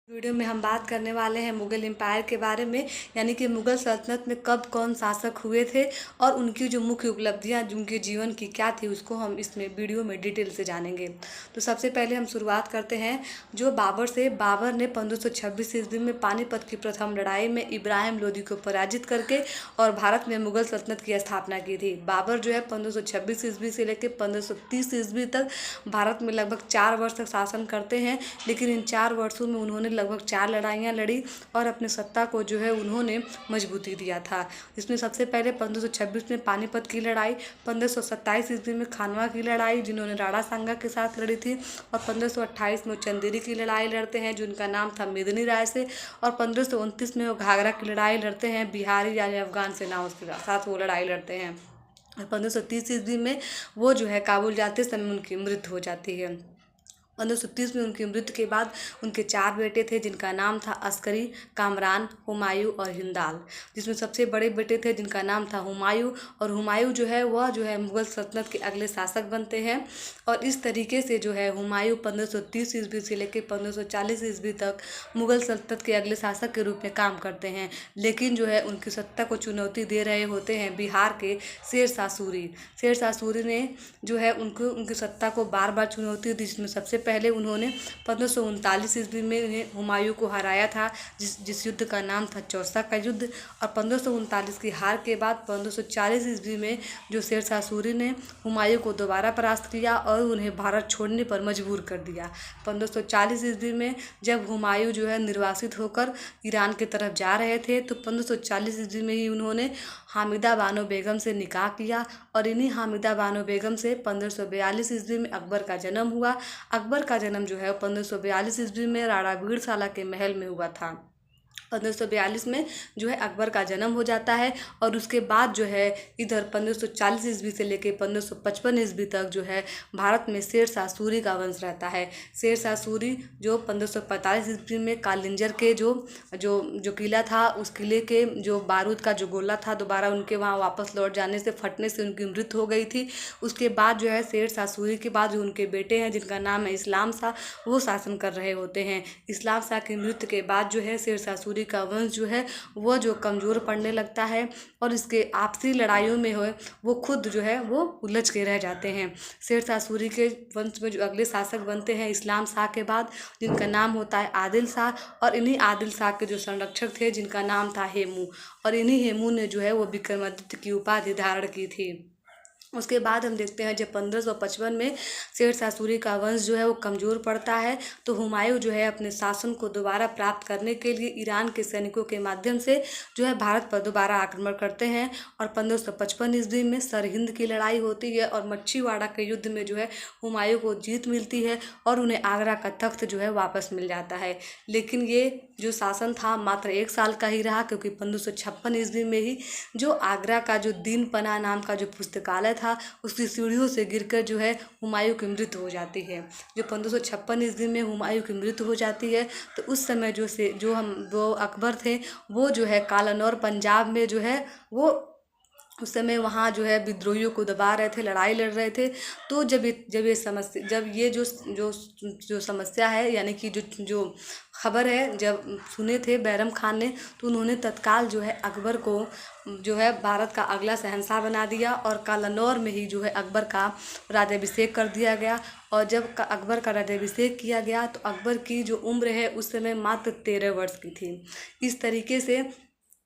Video में हम बात करने वाले हैं मुग़ल एम्पायर के बारे में, यानी कि मुग़ल सल्तनत में कब कौन शासक हुए थे और उनकी जो मुख्य उपलब्धियां उनके जीवन की क्या थी, उसको हम इसमें वीडियो में डिटेल से जानेंगे। तो सबसे पहले हम शुरुआत करते हैं जो बाबर से। बाबर ने 1526 ईस्वी में पानीपत की प्रथम लड़ाई में इब्राहिम लोदी को पराजित करके और भारत में मुग़ल सल्तनत की स्थापना की थी। बाबर जो है 1526 ईस्वी से लेकर 1530 ईस्वी तक भारत में लगभग 4 वर्ष तक शासन करते हैं, लेकिन इन 4 वर्षों में उन्होंने लगभग 4 लड़ाइयाँ लड़ी और अपनी सत्ता को जो है उन्होंने मजबूती दिया था। इसमें सबसे पहले 1526 में पानीपत की लड़ाई, 1527 ईस्वी में खानवा की लड़ाई जिन्होंने राणा सांगा के साथ लड़ी थी, और 1528 में चंदेरी की लड़ाई लड़ते हैं जिनका नाम था मेदिनी राय से, और 1529 में वो घाघरा की लड़ाई लड़ते हैं बिहारी यानी अफगान सेनाओं के साथ वो लड़ाई लड़ते हैं। 1530 ईस्वी में वो जो है काबुल जाते समय उनकी मृत्यु हो जाती है। 1530 में उनकी मृत्यु के बाद उनके 4 बेटे थे जिनका नाम था अस्करी, कामरान, हुमायूं और हिंदाल, जिसमें सबसे बड़े बेटे थे जिनका नाम था हुमायूं। और हुमायूं जो है वह जो है मुग़ल सल्तनत के अगले शासक बनते हैं। और इस तरीके से जो है हुमायूं 1530 ईस्वी से लेकर 1540 ईस्वी तक मुग़ल सल्तनत के अगले शासक के रूप में काम करते हैं। लेकिन जो है उनकी सत्ता को चुनौती दे रहे होते हैं बिहार के शेरशाह सूरी। शेरशाह सूरी ने जो है उनकी सत्ता को बार बार चुनौती दी, जिसमें सबसे पहले उन्होंने 1539 ईस्वी में हुमायूं को हराया था, जिस युद्ध का नाम था चौसा का युद्ध। और 1539 की हार के बाद 1540 ईस्वी में जो शेरशाह सूरी ने हुमायूं को दोबारा परास्त किया और उन्हें भारत छोड़ने पर मजबूर कर दिया। 1540 ईस्वी में जब हुमायूं जो है निर्वासित होकर ईरान की तरफ जा रहे थे, तो 1540 ईस्वी में ही उन्होंने हामिदा बानो बेगम से निकाह किया, और इन्हीं हामिदा बानो बेगम से 1542 ईस्वी में अकबर का जन्म हुआ। अकबर का जन्म जो है 1542 ईस्वी में राणा बीरसाला के महल में हुआ था। 1542 में जो है अकबर का जन्म हो जाता है, और उसके बाद जो है इधर 1540 ईस्वी से लेकर 1555 ईस्वी तक जो है भारत में शेरशाह सूरी का वंश रहता है। शेरशाह सूरी जो 1545 ईस्वी में कालिंजर के जो किला था, उस किले के जो बारूद का जो गोला था दोबारा उनके वहाँ वापस लौट जाने से फटने से उनकी मृत्यु हो गई थी। उसके बाद जो है शेरशाह सूरी के बाद जो उनके बेटे हैं जिनका नाम है इस्लाम शाह, वो शासन कर रहे होते हैं। इस्लाम शाह की मृत्यु के बाद जो है शेरशाह सूरी का वंश जो है वो जो कमज़ोर पड़ने लगता है, और इसके आपसी लड़ाइयों में हो वो खुद जो है वो उलझ के रह जाते हैं। शेरशाह सूरी के वंश में जो अगले शासक बनते हैं इस्लाम शाह के बाद, जिनका नाम होता है आदिल शाह, और इन्हीं आदिल शाह के जो संरक्षक थे जिनका नाम था हेमू, और इन्हीं हेमू ने जो है वो विक्रमादित्य की उपाधि धारण की थी। उसके बाद हम देखते हैं जब 1555 में शेरशाह सूरी का वंश जो है वो कमज़ोर पड़ता है, तो हुमायूं जो है अपने शासन को दोबारा प्राप्त करने के लिए ईरान के सैनिकों के माध्यम से जो है भारत पर दोबारा आक्रमण करते हैं। और 1555 ईस्वी में सरहिंद की लड़ाई होती है, और मच्छीवाड़ा के युद्ध में जो है हुमायूं को जीत मिलती है और उन्हें आगरा का तख्त जो है वापस मिल जाता है। लेकिन ये जो शासन था मात्र 1 साल का ही रहा, क्योंकि 1556 ईस्वी में ही जो आगरा का जो दीन पनाह नाम का जो पुस्तकालय था उसकी सीढ़ियों से गिरकर जो है हुमायूं की मृत्यु हो जाती है। जो 1556 ईस्वी में हुमायूं की मृत्यु हो जाती है, तो उस समय वो अकबर थे, वो जो है कालानौर पंजाब में जो है वो उस समय वहाँ जो है विद्रोहियों को दबा रहे थे, लड़ाई लड़ रहे थे। तो जब ये जो समस्या है, यानी कि जो खबर है जब सुने थे बैरम खान ने, तो उन्होंने तत्काल जो है अकबर को जो है भारत का अगला शहंशाह बना दिया, और कालानौर में ही जो है अकबर का राज्याभिषेक कर दिया गया। और जब अकबर का राज्याभिषेक किया गया तो अकबर की जो उम्र है उस समय मात्र 13 वर्ष की थी। इस तरीके से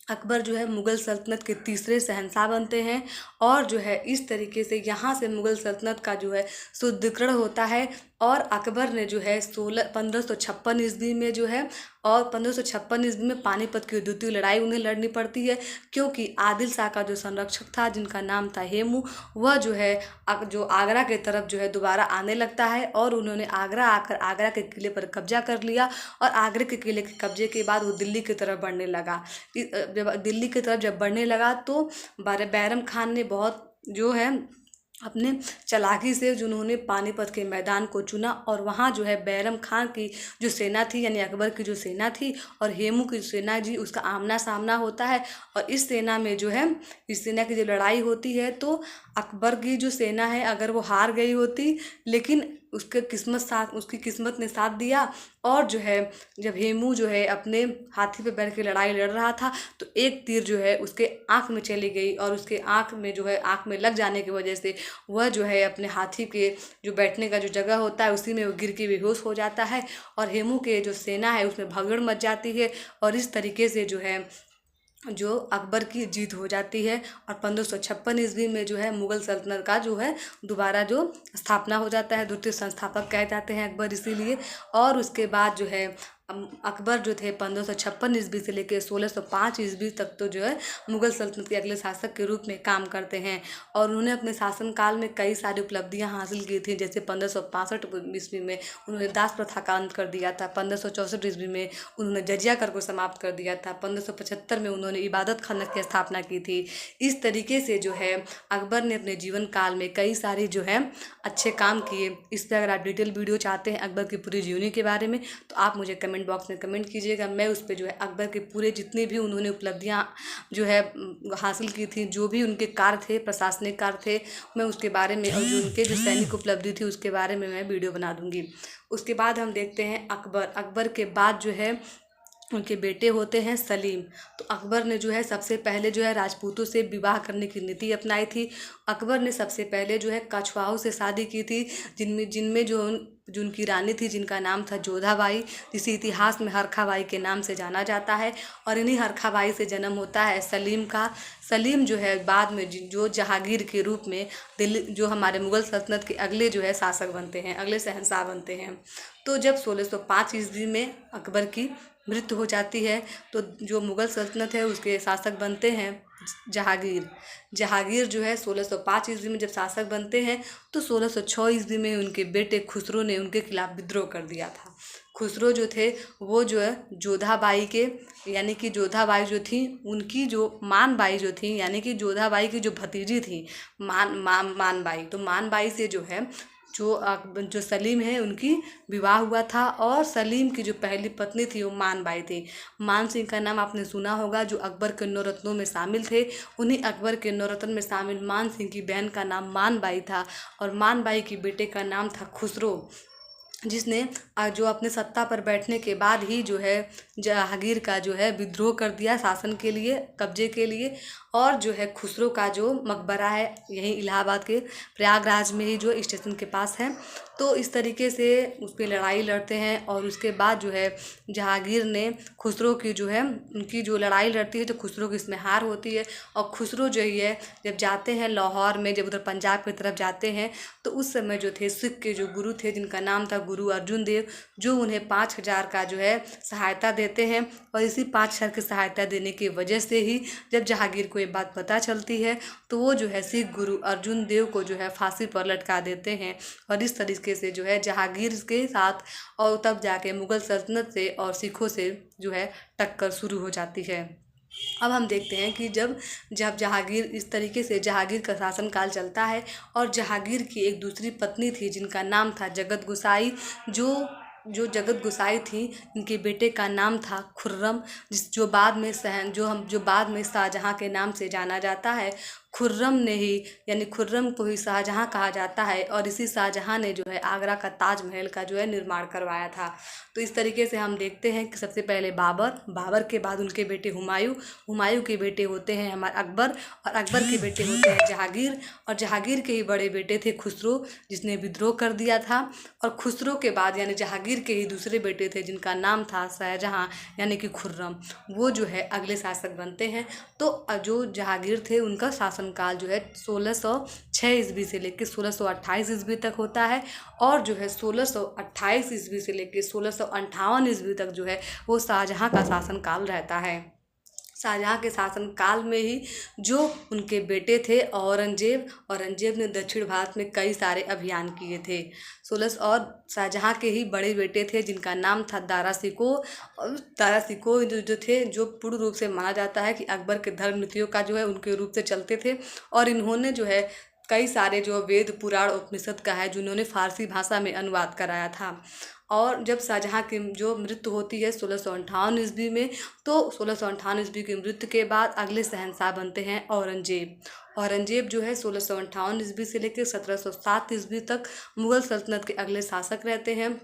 अकबर जो है मुग़ल सल्तनत के तीसरे शहंशाह बनते हैं, और जो है इस तरीके से यहाँ से मुग़ल सल्तनत का जो है सुदृढ़ होता है। और अकबर ने जो है 1556 ईस्वी में जो है, और 1556 ईस्वी में पानीपत की द्वितीय लड़ाई उन्हें लड़नी पड़ती है, क्योंकि आदिल शाह का जो संरक्षक था जिनका नाम था हेमू, वह जो है जो आगरा के तरफ जो है दोबारा आने लगता है, और उन्होंने आगरा आकर आगरा के किले पर कब्जा कर लिया। और आगरे के किले के कब्जे के बाद वो दिल्ली की तरफ बढ़ने लगा। जब दिल्ली की तरफ बढ़ने लगा तो बैरम खान ने बहुत जो है अपने चालाकी से जिन्होंने पानीपत के मैदान को चुना, और वहाँ जो है बैरम खान की जो सेना थी यानी अकबर की जो सेना थी और हेमू की सेना जी, उसका आमना सामना होता है। और इस सेना की जो लड़ाई होती है, तो अकबर की जो सेना है अगर वो हार गई होती, लेकिन उसकी किस्मत ने साथ दिया। और जो है जब हेमू जो है अपने हाथी पे बैठ के लड़ाई लड़ रहा था तो एक तीर जो है उसके आँख में चली गई और उसके आँख में जो है आँख में लग जाने की वजह से वह जो है अपने हाथी के जो बैठने का जो जगह होता है उसी में वो गिर के बेहोश हो जाता है। और हेमू के जो सेना है उसमें भगदड़ मच जाती है और इस तरीके से जो है जो अकबर की जीत हो जाती है। और 1556 ईस्वी में जो है मुग़ल सल्तनत का जो है दोबारा जो स्थापना हो जाता है। द्वितीय संस्थापक कहे जाते हैं अकबर इसीलिए। और उसके बाद जो है अकबर जो थे 1556 ईस्वी से लेकर 1605 ईस्वी तक तो जो है मुग़ल सल्तनत के अगले शासक के रूप में काम करते हैं। और उन्होंने अपने शासनकाल में कई सारी उपलब्धियां हासिल की थी। जैसे 1565 ईस्वी में उन्होंने दास प्रथा का अंत कर दिया था। 1564 ईस्वी में उन्होंने जजिया कर को समाप्त कर दिया था। 1575 में उन्होंने इबादत खाना की स्थापना की थी। इस तरीके से जो है अकबर ने अपने जीवन काल में कई सारे जो है अच्छे काम किए। इस पर अगर आप डिटेल वीडियो चाहते हैं अकबर की पूरी जीवनी के बारे में तो आप मुझे कमेंट बॉक्स में कमेंट कीजिएगा। मैं उस पर जो है अकबर के पूरे जितने भी उन्होंने उपलब्धियां जो है हासिल की थी, जो भी उनके कार्य थे, प्रशासनिक कार्य थे, मैं उसके बारे में और जो उनके जो सैनिक उपलब्धि थी उसके बारे में मैं वीडियो बना दूंगी। उसके बाद हम देखते हैं अकबर के बाद जो है उनके बेटे होते हैं सलीम। तो अकबर ने जो है सबसे पहले जो है राजपूतों से विवाह करने की नीति अपनाई थी। अकबर ने सबसे पहले जो है कछवाहों से शादी की थी, जिनमें जिनमें जो उनकी रानी थी जिनका नाम था जोधाबाई, जिसे इतिहास में हरखाबाई के नाम से जाना जाता है। और इन्हीं हरखाबाई से जन्म होता है सलीम का। सलीम जो है बाद में जो जहांगीर के रूप में दिल्ली जो हमारे मुग़ल सल्तनत के अगले जो है शासक बनते हैं, अगले शहंशाह बनते हैं। तो जब 1605 ईस्वी में अकबर की मृत्यु हो जाती है तो जो मुग़ल सल्तनत है उसके शासक बनते हैं जहांगीर जो है 1605 ईस्वी में जब शासक बनते हैं तो 1606 ईस्वी में उनके बेटे खुसरो ने उनके खिलाफ विद्रोह कर दिया था। खुसरो जो थे वो जो है जोधाबाई के यानी कि जोधाबाई जो थी उनकी जो मानबाई जो थी यानी कि जोधाबाई की जो भतीजी थी मानबाई। तो मानबाई से जो है जो सलीम है उनकी विवाह हुआ था। और सलीम की जो पहली पत्नी थी वो मानबाई थी। मान सिंह का नाम आपने सुना होगा, जो अकबर के 9 रत्नों में शामिल थे। उन्हीं अकबर के 9 रत्न में शामिल मान सिंह की बहन का नाम मानबाई था और मानबाई की बेटे का नाम था खुसरो, जिसने जो अपने सत्ता पर बैठने के बाद ही जो है जहांगीर का जो है विद्रोह कर दिया शासन के लिए, कब्जे के लिए। और जो है खुसरो का जो मकबरा है यहीं इलाहाबाद के प्रयागराज में ही जो स्टेशन के पास है। तो इस तरीके से उस पर लड़ाई लड़ते हैं और उसके बाद जो है जहांगीर ने खुसरो की जो है उनकी जो लड़ाई लड़ती है तो खुसरो की इसमें हार होती है। और खुसरो जो है जब जाते हैं लाहौर में, जब उधर पंजाब की तरफ जाते हैं तो उस समय जो थे सिख के जो गुरु थे जिनका नाम था गुरु अर्जुन देव, जो उन्हें 5000 का जो है सहायता देते हैं। और इसी 5000 की सहायता देने की वजह से ही जब जहांगीर को ये बात पता चलती है तो वो जो है सिख गुरु अर्जुन देव को जो है फांसी पर लटका देते हैं। और इस तरीके से जो है जहांगीर के साथ और तब जाके मुग़ल सल्तनत से और सिखों से जो है टक्कर शुरू हो जाती है। अब हम देखते हैं कि जब जहांगीर इस तरीके से जहांगीर का शासनकाल चलता है और जहांगीर की एक दूसरी पत्नी थी जिनका नाम था जगत गोसाई। जो जगत गोसाई थी इनके बेटे का नाम था खुर्रम, जो बाद में शाहजहाँ के नाम से जाना जाता है। खुर्रम ने ही यानी खुर्रम को ही शाहजहाँ कहा जाता है और इसी शाहजहाँ ने जो है आगरा का ताजमहल का जो है निर्माण करवाया था। तो इस तरीके से हम देखते हैं कि सबसे पहले बाबर के बाद उनके बेटे हुमायूं के बेटे होते हैं हमारे अकबर, और अकबर के बेटे होते हैं जहांगीर, और जहांगीर के ही बड़े बेटे थे खुसरो जिसने विद्रोह कर दिया था। और खुसरो के बाद यानी जहांगीर के ही दूसरे बेटे थे जिनका नाम था शाहजहाँ यानी कि खुर्रम, वो जो है अगले शासक बनते हैं। तो जो जहांगीर थे उनका शासनकाल जो है 1606 ईस्वी से लेकर 1628 ईस्वी तक होता है। और जो है 1628 ईस्वी से लेकर 1658 ईस्वी तक जो है वो शाहजहाँ का शासनकाल रहता है। शाहजहाँ के शासनकाल में ही जो उनके बेटे थे औरंगजेब ने दक्षिण भारत में कई सारे अभियान किए थे। और शाहजहाँ के ही बड़े बेटे थे जिनका नाम था दारा शिकोह। और दारा शिकोह जो थे जो पूर्ण रूप से माना जाता है कि अकबर के धर्म नीतियों का जो है उनके रूप से चलते थे। और इन्होंने जो है कई सारे जो वेद पुराण उपनिषद का है जिन्होंने फारसी भाषा में अनुवाद कराया था। और जब शाहजहाँ की जो मृत्यु होती है 1658 ईस्वी में, तो 1658 ईस्वी की मृत्यु के बाद अगले शहंशाह बनते हैं औरंगजेब। औरंगजेब जो है 1658 ईस्वी से लेकर 1707 ईस्वी तक मुगल सल्तनत के अगले शासक रहते हैं,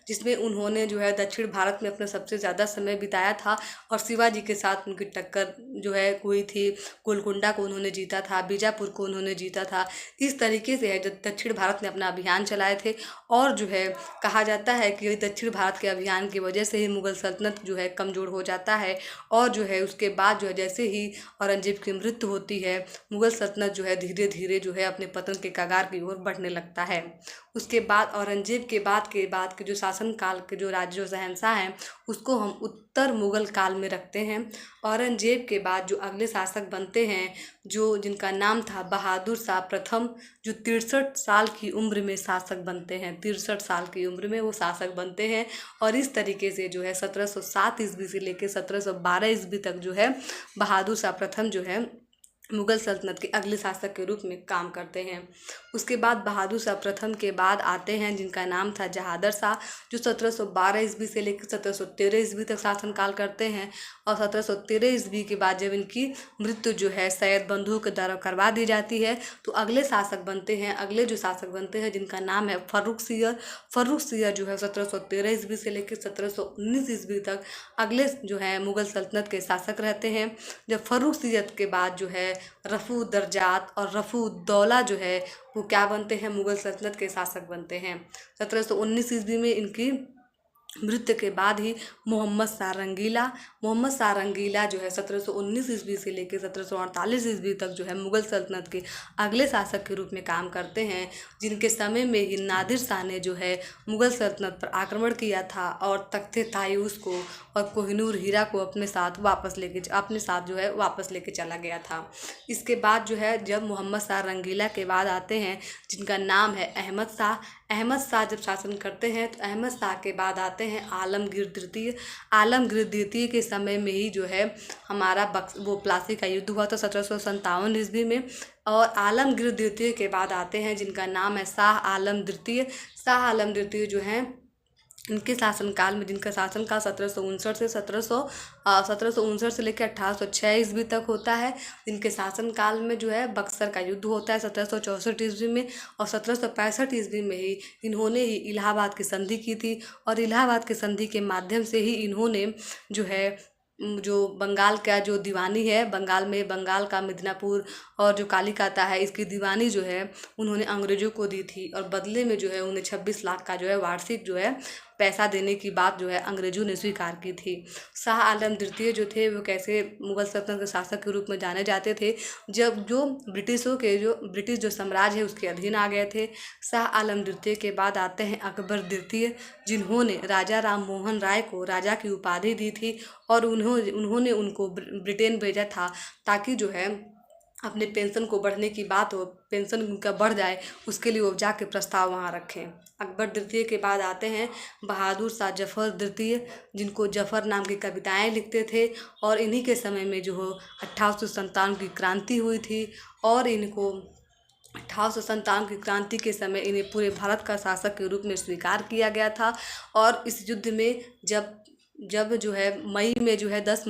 जिसमें उन्होंने जो है दक्षिण भारत में अपना सबसे ज़्यादा समय बिताया था और शिवाजी के साथ उनकी टक्कर जो है हुई थी। गोलकुंडा को उन्होंने जीता था, बीजापुर को उन्होंने जीता था। इस तरीके से है जब दक्षिण भारत में अपना अभियान चलाए थे, और जो है कहा जाता है कि दक्षिण भारत के अभियान की वजह से ही मुगल सल्तनत जो है कमज़ोर हो जाता है, और जो है उसके बाद जो है जैसे ही औरंगजेब की मृत्यु होती है, मुगल सल्तनत जो है धीरे धीरे जो है अपने पतन के कगार की ओर बढ़ने लगता है। उसके बाद औरंगजेब के बाद के जो शासन काल के जो राज्य शहंशाह हैं, उसको हम उत्तर मुगल काल में रखते हैं। औरंगजेब के बाद जो अगले शासक बनते हैं, जिनका नाम था बहादुर शाह प्रथम, जो 63 साल की उम्र में शासक बनते हैं। 63 साल की उम्र में वो शासक बनते हैं, और इस तरीके से जो है 1707 ईस्वी से लेकर 1712 ईस्वी तक जो है बहादुर शाह प्रथम जो है मुगल सल्तनत के अगले शासक के रूप में काम करते हैं। उसके बाद बहादुर शाह प्रथम के बाद आते हैं जिनका नाम था जहादर शाह, जो 1712 ईस्वी से लेकर 1713 ईस्वी तक शासनकाल करते हैं। और 1713 ईस्वी के बाद जब इनकी मृत्यु जो है सैयद बंधुओं के द्वारा करवा दी जाती है, तो अगले जो शासक बनते हैं जिनका नाम है फर्रुख सियर। फर्रुख सियर जो है 1713 ईस्वी से लेकर 1719 ईस्वी तक अगले जो है मुगल सल्तनत के शासक रहते हैं। जब फर्रुख सियर के बाद जो है रफू दर्जात और रफू दौला जो है वो क्या बनते हैं, मुगल सल्तनत के शासक बनते हैं। 1719 ईस्वी में इनकी मृत्यु के बाद ही मोहम्मद शाह रंगीला जो है 1719 ईस्वी से लेकर 1748 ईस्वी तक जो है मुगल सल्तनत के अगले शासक के रूप में काम करते हैं, जिनके समय में ही नादिर शाह ने जो है मुगल सल्तनत पर आक्रमण किया था और तख्ते तायूस को और कोहिनूर हीरा को अपने साथ वापस लेके चला गया था। इसके बाद जो है जब मोहम्मद शाह रंगीला के बाद आते हैं जिनका नाम है अहमद शाह जब शासन करते हैं, तो अहमद शाह के बाद आते हैं आलमगीर द्वितीय के समय में ही जो है हमारा प्लासी का युद्ध हुआ था 1757 ईस्वी में। और आलमगीर द्वितीय के बाद आते हैं जिनका नाम है शाह आलम द्वितीय जो हैं इनके शासनकाल में, जिनका शासनकाल 1759 से लेकर 1806 ईस्वी तक होता है। जिनके शासनकाल में जो है बक्सर का युद्ध होता है 1764 ईस्वी में, और 1765 ईस्वी में ही इन्होंने ही इलाहाबाद की संधि की थी, और इलाहाबाद की संधि के माध्यम से ही इन्होंने जो बंगाल का जो दीवानी है, बंगाल का मिदनापुर और जो कालीकाता है, इसकी दीवानी जो है उन्होंने अंग्रेजों को दी थी, और बदले में जो है उन्हें 26 लाख का जो है वार्षिक जो है पैसा देने की बात जो है अंग्रेजों ने स्वीकार की थी। शाह आलम द्वितीय जो थे वो कैसे मुगल सल्तनत के शासक के रूप में जाने जाते थे, जब जो ब्रिटिश जो साम्राज्य है उसके अधीन आ गए थे। शाह आलम द्वितीय के बाद आते हैं अकबर द्वितीय, जिन्होंने राजा राम मोहन राय को राजा की उपाधि दी थी, और उन्होंने उनको ब्रिटेन भेजा था ताकि जो है अपने पेंशन को बढ़ने की बात हो, पेंशन उनका बढ़ जाए, उसके लिए वो जाके प्रस्ताव वहाँ रखें। अकबर द्वितीय के बाद आते हैं बहादुर शाह जफर द्वितीय, जिनको जफर नाम की कविताएं लिखते थे, और इन्हीं के समय में जो 1857 की क्रांति हुई थी, और इनको 1857 की क्रांति के समय इन्हें पूरे भारत का शासक के रूप में स्वीकार किया गया था। और इस युद्ध में जब जो है मई में जो है 10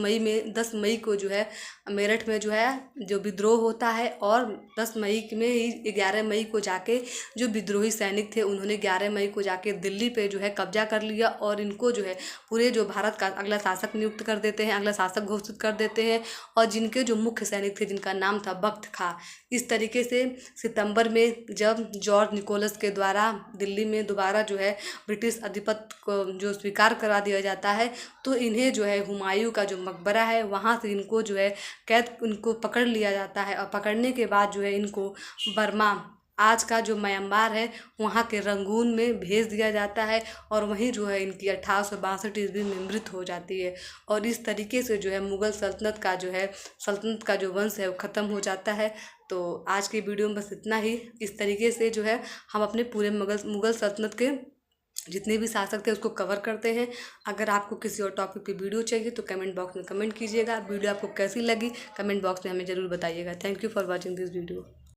मई को जो है मेरठ में जो है जो विद्रोह होता है, और 10 मई में ही 11 मई को जाके जो विद्रोही सैनिक थे उन्होंने 11 मई को जाके दिल्ली पे जो है कब्जा कर लिया, और इनको जो है पूरे जो भारत का अगला शासक नियुक्त कर देते हैं, अगला शासक घोषित कर देते हैं। और जिनके जो मुख्य सैनिक थे जिनका नाम था बख्त खां। इस तरीके से सितंबर में जब जॉर्ज निकोलस के द्वारा दिल्ली में दोबारा जो है ब्रिटिश आधिपत्य को जो स्वीकार करा दिया जाता है, तो इन्हें जो है हुमायूं का जो मकबरा है वहाँ से इनको जो है इनको पकड़ लिया जाता है, और पकड़ने के बाद जो है इनको बर्मा, आज का जो म्यांमार है, वहाँ के रंगून में भेज दिया जाता है, और वहीं जो है इनकी 1862 ईस्वी में मृत्यु हो जाती है। और इस तरीके से जो है मुगल सल्तनत का जो वंश है वो ख़त्म हो जाता है। तो आज की वीडियो में बस इतना ही। इस तरीके से जो है हम अपने पूरे मुगल सल्तनत के जितने भी शासक थे उसको कवर करते हैं। अगर आपको किसी और टॉपिक पे वीडियो चाहिए तो कमेंट बॉक्स में कमेंट कीजिएगा। वीडियो आपको कैसी लगी कमेंट बॉक्स में हमें ज़रूर बताइएगा। Thank you for watching this video.